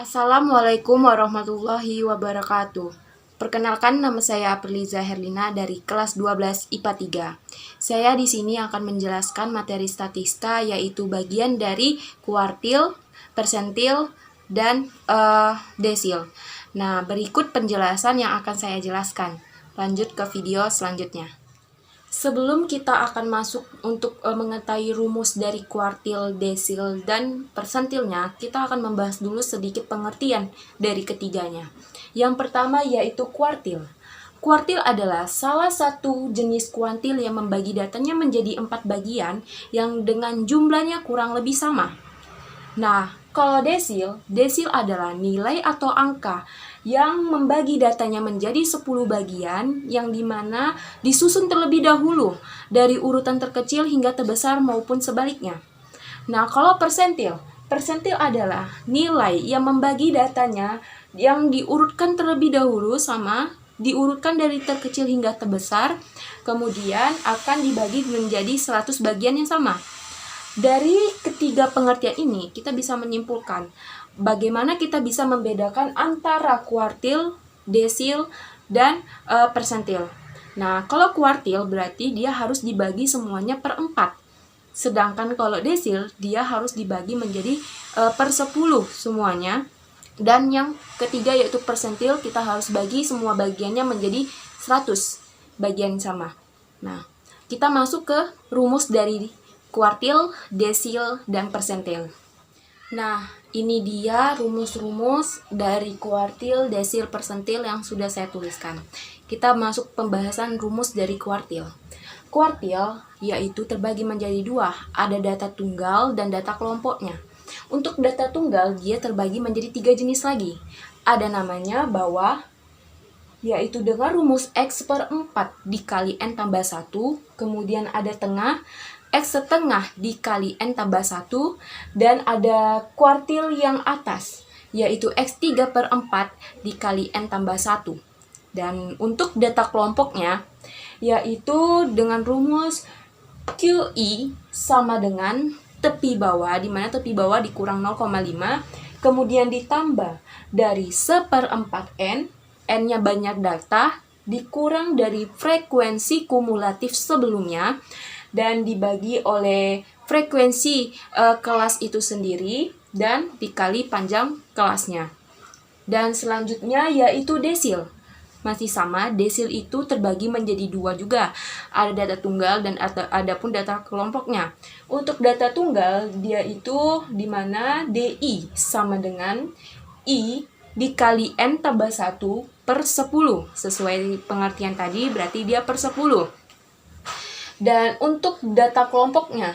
Assalamualaikum warahmatullahi wabarakatuh. Perkenalkan, nama saya Apriliza Herlina dari kelas 12 IPA 3. Saya di sini akan menjelaskan materi statistika, yaitu bagian dari kuartil, persentil, dan desil. Nah, berikut penjelasan yang akan saya jelaskan. Lanjut ke video selanjutnya. Sebelum kita akan masuk untuk mengetahui rumus dari kuartil, desil, dan persentilnya, kita akan membahas dulu sedikit pengertian dari ketiganya. Yang pertama yaitu kuartil. Kuartil adalah salah satu jenis kuantil yang membagi datanya menjadi 4 bagian yang dengan jumlahnya kurang lebih sama. Nah, kalau desil adalah nilai atau angka yang membagi datanya menjadi 10 bagian yang dimana disusun terlebih dahulu dari urutan terkecil hingga terbesar maupun sebaliknya. Nah, kalau persentil adalah nilai yang membagi datanya yang diurutkan terlebih dahulu diurutkan dari terkecil hingga terbesar, kemudian akan dibagi menjadi 100 bagian yang sama. Dari ketiga pengertian ini, kita bisa menyimpulkan bagaimana kita bisa membedakan antara kuartil, desil, dan persentil. Nah, kalau kuartil berarti dia harus dibagi semuanya per 4. Sedangkan kalau desil, dia harus dibagi menjadi per 10 semuanya. Dan yang ketiga yaitu persentil, kita harus bagi semua bagiannya menjadi 100 bagian sama. Nah, kita masuk ke rumus dari kuartil, desil, dan persentil. Nah, ini dia rumus-rumus dari kuartil, desil, persentil yang sudah saya tuliskan. Kita masuk pembahasan rumus dari kuartil. Kuartil yaitu terbagi menjadi 2, ada data tunggal dan data kelompoknya. Untuk data tunggal, dia terbagi menjadi 3 jenis lagi. Ada namanya bawah, yaitu dengan rumus X per 4 dikali N tambah 1, kemudian ada tengah, X setengah dikali N tambah 1, dan ada kuartil yang atas, yaitu X3 per 4 dikali N tambah 1. Dan untuk data kelompoknya, yaitu dengan rumus QI sama dengan tepi bawah, di mana tepi bawah dikurang 0,5, kemudian ditambah dari 1/4 N, N-nya banyak data, dikurang dari frekuensi kumulatif sebelumnya, dan dibagi oleh frekuensi kelas itu sendiri, dan dikali panjang kelasnya. Dan selanjutnya yaitu desil. Masih sama, desil itu terbagi menjadi 2 juga. Ada data tunggal dan ada pun data kelompoknya. Untuk data tunggal, dia itu dimana DI sama dengan I dikali N tambah 1 per 10. Sesuai pengertian tadi, berarti dia per 10. Dan untuk data kelompoknya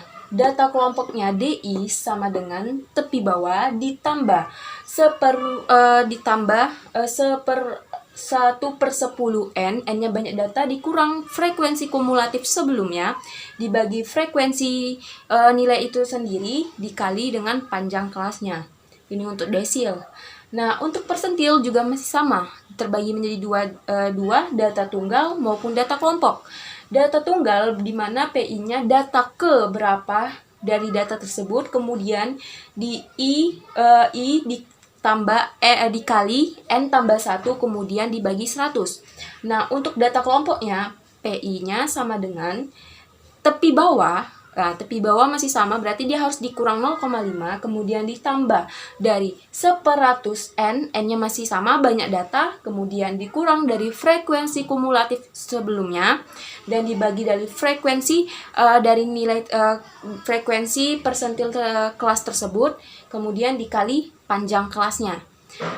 DI sama dengan tepi bawah ditambah 1/10 N, N-nya banyak data, dikurang frekuensi kumulatif sebelumnya, dibagi frekuensi nilai itu sendiri, dikali dengan panjang kelasnya. Ini untuk desil. Nah, untuk persentil juga masih sama, terbagi menjadi dua data tunggal maupun data kelompok. Data tunggal di mana PI-nya data ke berapa dari data tersebut, kemudian di I dikali N tambah 1, kemudian dibagi 100. Nah, untuk data kelompoknya, PI-nya sama dengan tepi bawah. Nah, tepi bawah masih sama, berarti dia harus dikurang 0,5, kemudian ditambah dari 100 N, N-nya masih sama, banyak data, kemudian dikurang dari frekuensi kumulatif sebelumnya, dan dibagi dari frekuensi dari nilai frekuensi persentil kelas tersebut, kemudian dikali panjang kelasnya.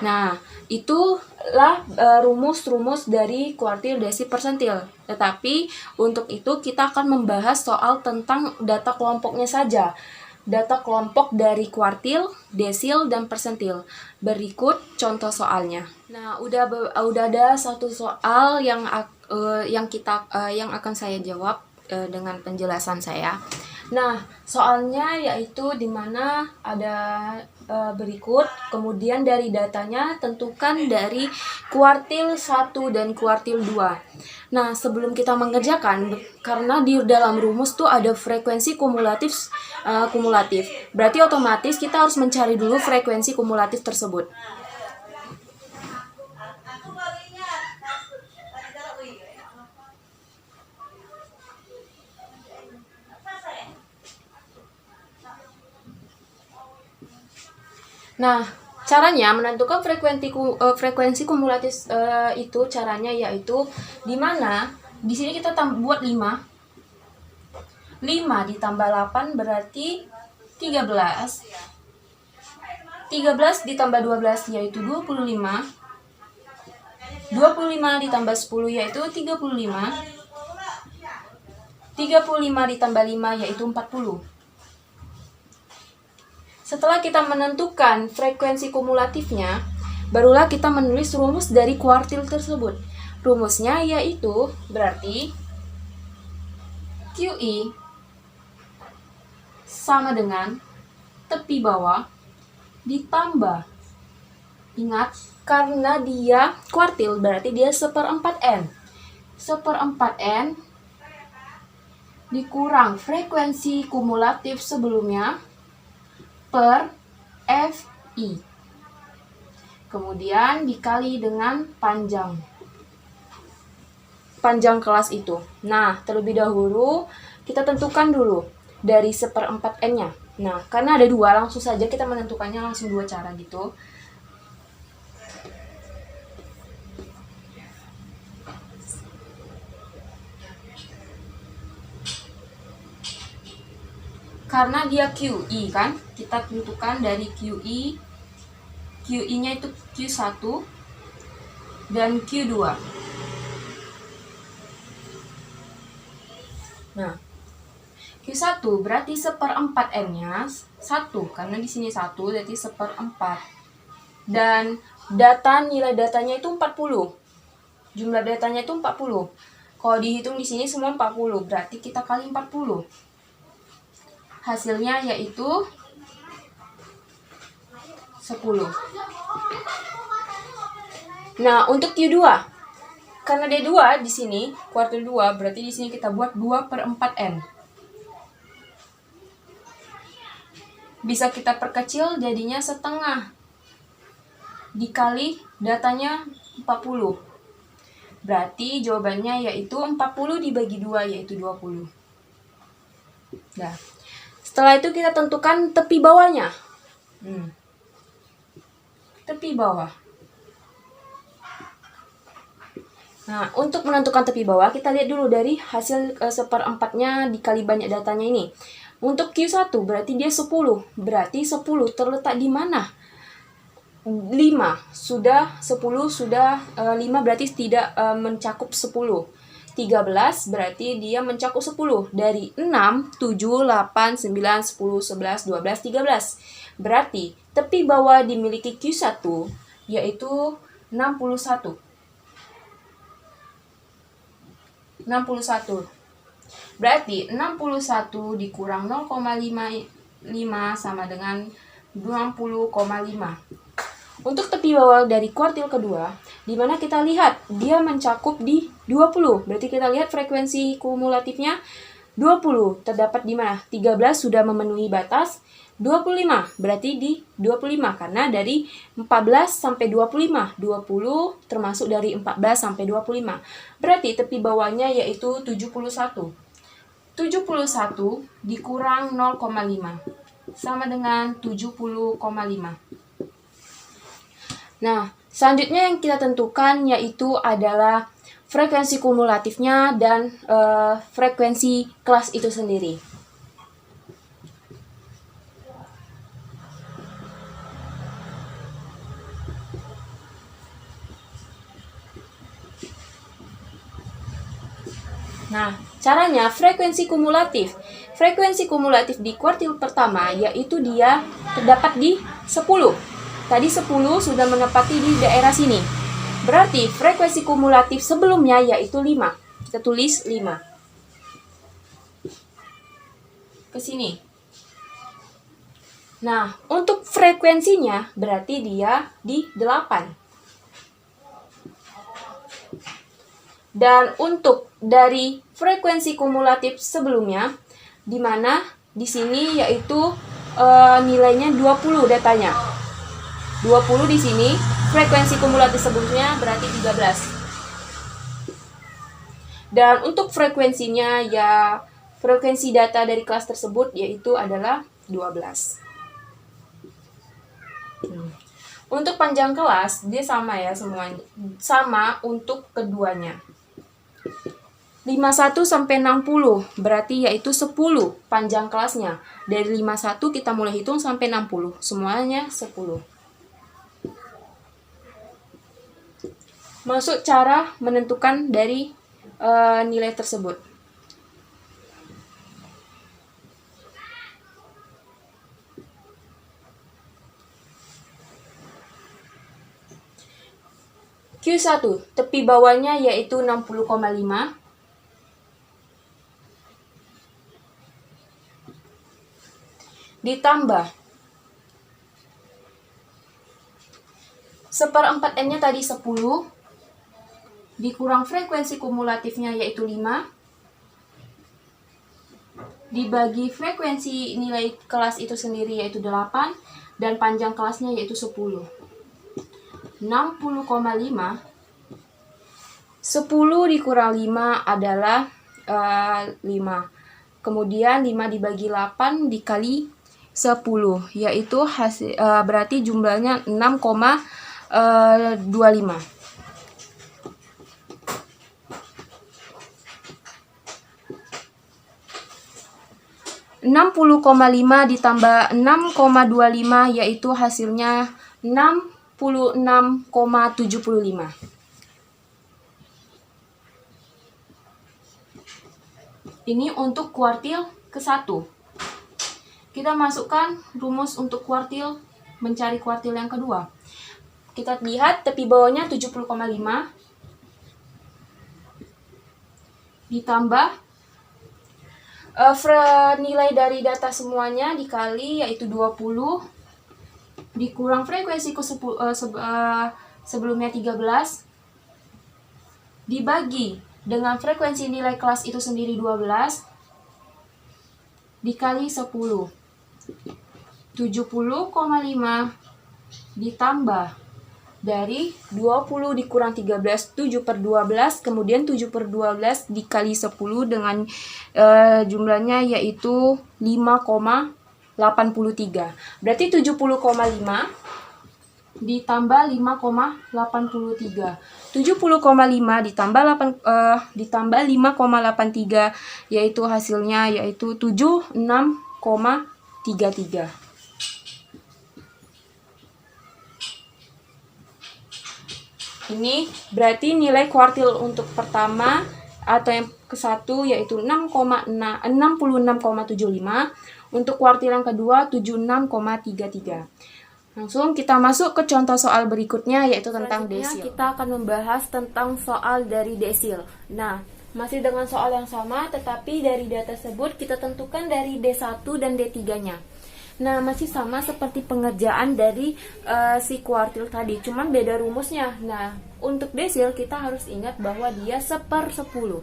Nah, itulah rumus-rumus dari kuartil, desil, persentil. Tetapi untuk itu kita akan membahas soal tentang data kelompoknya saja. Data kelompok dari kuartil, desil, dan persentil. Berikut contoh soalnya. Nah, udah ada satu soal yang akan saya jawab dengan penjelasan saya. Nah, soalnya yaitu dimana ada berikut. Kemudian dari datanya tentukan dari kuartil 1 dan kuartil 2. Nah, sebelum kita mengerjakan, karena di dalam rumus tuh ada frekuensi kumulatif, berarti otomatis kita harus mencari dulu frekuensi kumulatif tersebut. Nah, caranya menentukan frekuensi kumulatif itu caranya yaitu di mana di sini kita buat 5. 5 ditambah 8 berarti 13. 13 ditambah 12 yaitu 25. 25 ditambah 10 yaitu 35. 35 ditambah 5 yaitu 40. Setelah kita menentukan frekuensi kumulatifnya, barulah kita menulis rumus dari kuartil tersebut. Rumusnya yaitu berarti QI sama dengan tepi bawah ditambah, ingat karena dia kuartil berarti dia 1/4N. 1/4N dikurang frekuensi kumulatif sebelumnya per FI. Kemudian dikali dengan panjang kelas itu. Nah, terlebih dahulu kita tentukan dulu dari 1/4N-nya. Nah, karena ada 2, langsung saja kita menentukannya langsung 2 cara gitu. Karena dia QI kan, kita tentukan dari QI. QI-nya itu Q1 dan Q2. Nah, Q1 berarti 1/4N-nya 1, karena di sini 1 berarti 1/4. Dan nilai datanya itu 40. Jumlah datanya itu 40. Kalau dihitung di sini semua 40, berarti kita kali 40. Hasilnya yaitu 10. Nah, untuk Q2, karena D2 di sini, kuartil 2, berarti di sini kita buat 2/4N. Bisa kita perkecil jadinya setengah. Dikali datanya 40. Berarti jawabannya yaitu 40 dibagi 2 yaitu 20. Nah, setelah itu kita tentukan tepi bawahnya. Tepi bawah. Nah, untuk menentukan tepi bawah, kita lihat dulu dari hasil 1/4-nya dikali banyak datanya ini. Untuk Q1 berarti dia 10. Berarti 10 terletak di mana? 5. Sudah 10, sudah 5 berarti tidak mencakup 10. 13 berarti dia mencakup 10. Dari 6, 7, 8, 9, 10, 11, 12, 13. Berarti tepi bawah dimiliki Q1 yaitu 61. 61. Berarti 61 dikurang 0,55 sama dengan 20,5. Untuk tepi bawah dari kuartil kedua, di mana kita lihat dia mencakup di 20. Berarti kita lihat frekuensi kumulatifnya 20. Terdapat di mana? 13 sudah memenuhi batas. 25 berarti di 25 karena dari 14 sampai 25. 20 termasuk dari 14 sampai 25. Berarti tepi bawahnya yaitu 71. 71 dikurang 0,5 sama dengan 70,5. Nah, selanjutnya yang kita tentukan yaitu adalah frekuensi kumulatifnya dan frekuensi kelas itu sendiri. Nah, caranya frekuensi kumulatif. Frekuensi kumulatif di kuartil pertama yaitu dia terdapat di 10. Tadi 10 sudah menempati di daerah sini. Berarti frekuensi kumulatif sebelumnya yaitu 5. Kita tulis 5. Ke sini. Nah, untuk frekuensinya berarti dia di 8. Dan untuk dari frekuensi kumulatif sebelumnya, di mana di sini yaitu nilainya 20 datanya. 20 di sini, frekuensi kumulatif sebelumnya berarti 13. Dan untuk frekuensinya ya frekuensi data dari kelas tersebut yaitu adalah 12. Untuk panjang kelas dia sama ya semuanya. Sama untuk keduanya. 51 sampai 60 berarti yaitu 10 panjang kelasnya. Dari 51 kita mulai hitung sampai 60. Semuanya 10. Masuk cara menentukan dari nilai tersebut. Q1, tepi bawahnya yaitu 60,5. Ditambah 1/4 N-nya tadi 10, dikurang frekuensi kumulatifnya yaitu 5, dibagi frekuensi nilai kelas itu sendiri yaitu 8, dan panjang kelasnya yaitu 10. 60,5, 10 dikurang 5 adalah 5. Kemudian 5 dibagi 8 dikali 10, yaitu hasil berarti jumlahnya 6,25. 60,5 ditambah 6,25 yaitu hasilnya 66,75. Ini untuk kuartil ke-1. Kita masukkan rumus untuk kuartil, mencari kuartil yang kedua. Kita lihat tepi bawahnya 70,5 ditambah nilai dari data semuanya dikali yaitu 20 dikurang frekuensi ke sebelumnya 13 dibagi dengan frekuensi nilai kelas itu sendiri 12 dikali 10. 70,5 ditambah dari 20 dikurang 13, 7/12, kemudian 7/12 dikali 10 dengan jumlahnya yaitu 5,83. Berarti 70,5 ditambah 5,83. 70,5 ditambah 5,83 yaitu hasilnya yaitu 76,33. Ini berarti nilai kuartil untuk pertama atau yang ke-1 yaitu 66,75. Untuk kuartil yang kedua 76,33. Langsung kita masuk ke contoh soal berikutnya yaitu tentang desil. Kita akan membahas tentang soal dari desil. Nah, masih dengan soal yang sama tetapi dari data tersebut kita tentukan dari D1 dan D3-nya. Nah, masih sama seperti pengerjaan dari si kuartil tadi, cuman beda rumusnya. Nah, untuk desil kita harus ingat bahwa dia 1/10.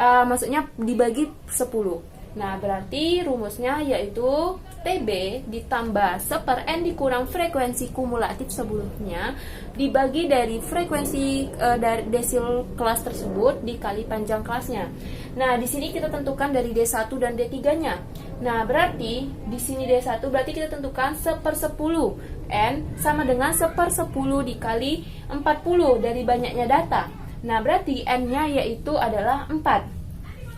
Maksudnya dibagi 10. Nah, berarti rumusnya yaitu TB ditambah 1/n dikurang frekuensi kumulatif sebelumnya dibagi dari frekuensi dari desil kelas tersebut dikali panjang kelasnya. Nah, di sini kita tentukan dari D1 dan D3-nya. Nah, berarti di sini D1 berarti kita tentukan 1/10. N sama dengan 1/10 dikali 40 dari banyaknya data. Nah, berarti N-nya yaitu adalah 4.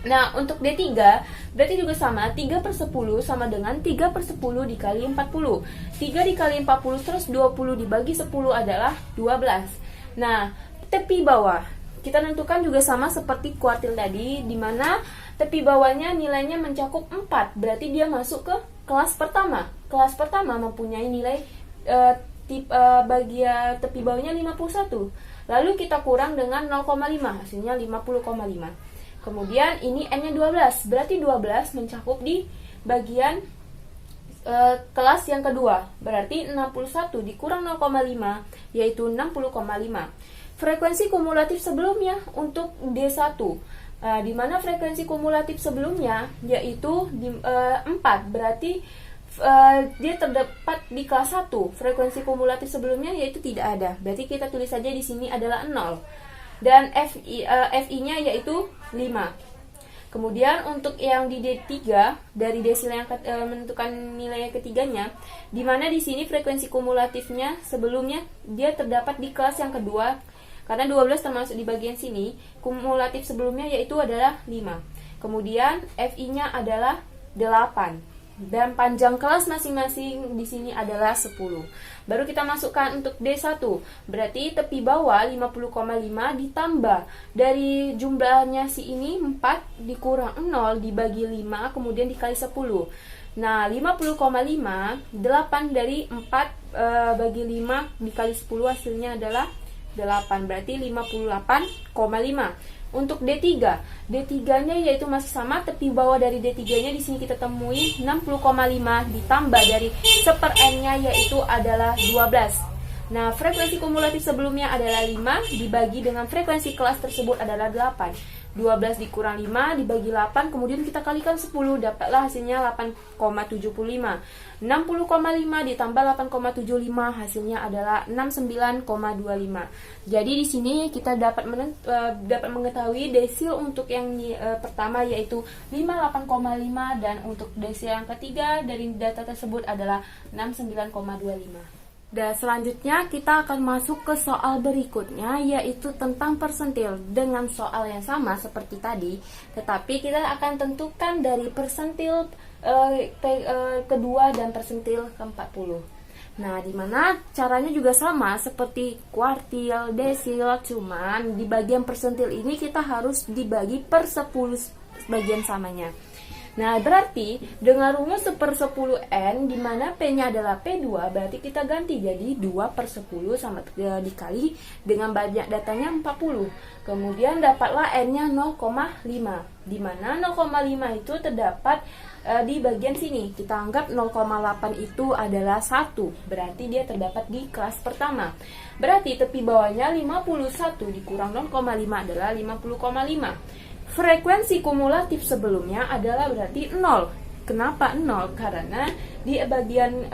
Nah, untuk D3 berarti juga sama, 3/10 sama dengan 3/10 dikali 40. 3 dikali 40 terus 20 dibagi 10 adalah 12. Nah, tepi bawah kita tentukan juga sama seperti kuartil tadi, di mana tepi bawahnya nilainya mencakup 4, berarti dia masuk ke kelas pertama. Kelas pertama mempunyai nilai bagian tepi bawahnya 51. Lalu kita kurang dengan 0,5, hasilnya 50,5. Kemudian ini N-nya 12, berarti 12 mencakup di bagian kelas yang kedua. Berarti 61 dikurang 0,5 yaitu 60,5. Frekuensi kumulatif sebelumnya untuk D1. Di mana frekuensi kumulatif sebelumnya yaitu 4. Berarti dia terdapat di kelas 1. Frekuensi kumulatif sebelumnya yaitu tidak ada. Berarti kita tulis saja di sini adalah 0. Dan FI-nya yaitu 5. Kemudian untuk yang di D3 dari desil yang menentukan nilai yang ketiganya, di mana di sini frekuensi kumulatifnya sebelumnya dia terdapat di kelas yang kedua. Karena 12 termasuk di bagian sini, kumulatif sebelumnya yaitu adalah 5. Kemudian FI-nya adalah 8. Dan panjang kelas masing-masing di sini adalah 10. Baru kita masukkan untuk D1. Berarti tepi bawah 50,5 ditambah dari jumlahnya si ini 4 dikurang 0 dibagi 5 kemudian dikali 10. Nah, 50,5 8 dari 4 bagi 5 dikali 10 hasilnya adalah 8. Berarti 58,5. Untuk D3, D3-nya yaitu masih sama, tepi bawah dari D3-nya di sini kita temui 60,5 ditambah dari 1/n-nya yaitu adalah 12. Nah, frekuensi kumulatif sebelumnya adalah 5 dibagi dengan frekuensi kelas tersebut adalah 8. 12 dikurang 5 dibagi 8, kemudian kita kalikan 10, dapatlah hasilnya 8,75. 60,5 ditambah 8,75 hasilnya adalah 69,25. Jadi di sini kita dapat mengetahui desil untuk yang pertama yaitu 58,5 dan untuk desil yang ketiga dari data tersebut adalah 69,25. Dan selanjutnya kita akan masuk ke soal berikutnya yaitu tentang persentil dengan soal yang sama seperti tadi, tetapi kita akan tentukan dari persentil kedua dan persentil ke-40. Nah, dimana caranya juga sama seperti kuartil, desil, cuman di bagian persentil ini kita harus dibagi per 10 bagian samanya. Nah, berarti dengan rumus 1/10n di mana P-nya adalah P2, berarti kita ganti jadi 2/10 sama dikali dengan banyak datanya 40. Kemudian dapatlah N-nya 0,5. Di mana 0,5 itu terdapat di bagian sini. Kita anggap 0,8 itu adalah 1. Berarti dia terdapat di kelas pertama. Berarti tepi bawahnya 51 dikurang 0,5 adalah 50,5. Frekuensi kumulatif sebelumnya adalah berarti 0. Kenapa 0? Karena di bagian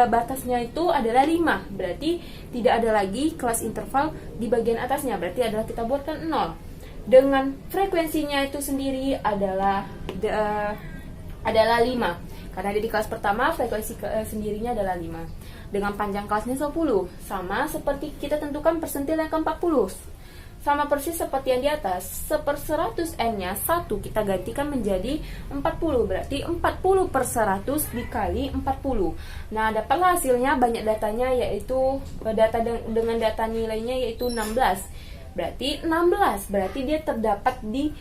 batasnya itu adalah 5. Berarti tidak ada lagi kelas interval di bagian atasnya. Berarti adalah kita buatkan 0. Dengan frekuensinya itu sendiri adalah 5. Karena di kelas pertama frekuensi sendirinya adalah 5. Dengan panjang kelasnya 10. Sama seperti kita tentukan persentil yang ke-40. Sama persis seperti yang di atas, 1/100n-nya 1 kita gantikan menjadi 40. Berarti 40/100 dikali 40. Nah, dapatlah hasilnya banyak datanya yaitu dengan data nilainya yaitu 16. Berarti 16, berarti dia terdapat di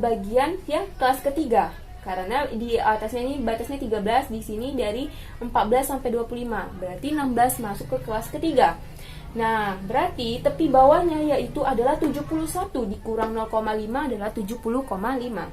bagian yang kelas ketiga. Karena di atasnya ini batasnya 13, di sini dari 14 sampai 25. Berarti 16 masuk ke kelas ketiga. Nah, berarti tepi bawahnya yaitu adalah 71 dikurang 0,5 adalah 70,5.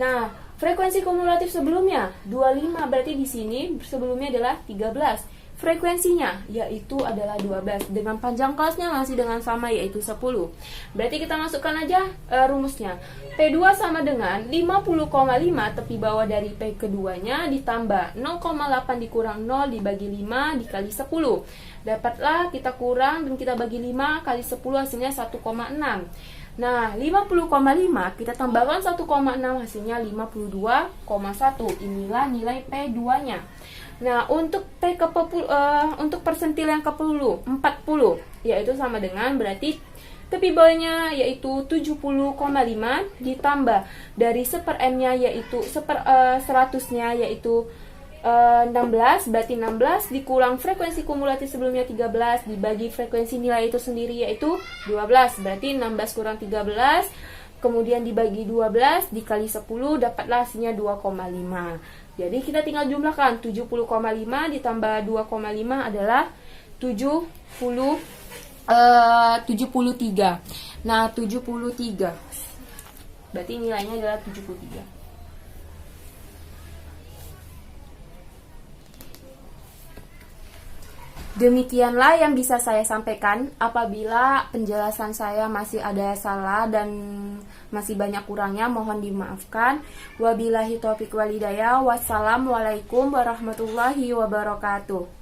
Nah, frekuensi kumulatif sebelumnya 25, berarti di sini sebelumnya adalah 13. Frekuensinya yaitu adalah 12 dengan panjang kelasnya masih dengan sama yaitu 10. Berarti kita masukkan aja rumusnya. P2 sama dengan 50,5 tepi bawah dari P keduanya ditambah 0,8 dikurang 0 dibagi 5 dikali 10. Dapatlah kita kurang dan kita bagi 5 kali 10 hasilnya 1,6. Nah, 50,5 kita tambahkan 1,6 hasilnya 52,1. Inilah nilai P2-nya. Nah, untuk untuk persentil yang ke-40 yaitu sama dengan berarti tepi bawahnya yaitu 70,5 ditambah dari 1/n-nya yaitu 100-nya yaitu 16, berarti 16 dikurang frekuensi kumulatif sebelumnya 13 dibagi frekuensi nilai itu sendiri yaitu 12. Berarti 16 kurang 13 kemudian dibagi 12 dikali 10 dapatlah hasilnya 2,5. Jadi kita tinggal jumlahkan 70,5 ditambah 2,5 adalah 73. Nah, 73. Berarti nilainya adalah 73. Demikianlah yang bisa saya sampaikan. Apabila penjelasan saya masih ada salah dan masih banyak kurangnya, mohon dimaafkan. Wabillahi taufiq walhidayah. Wassalamualaikum warahmatullahi wabarakatuh.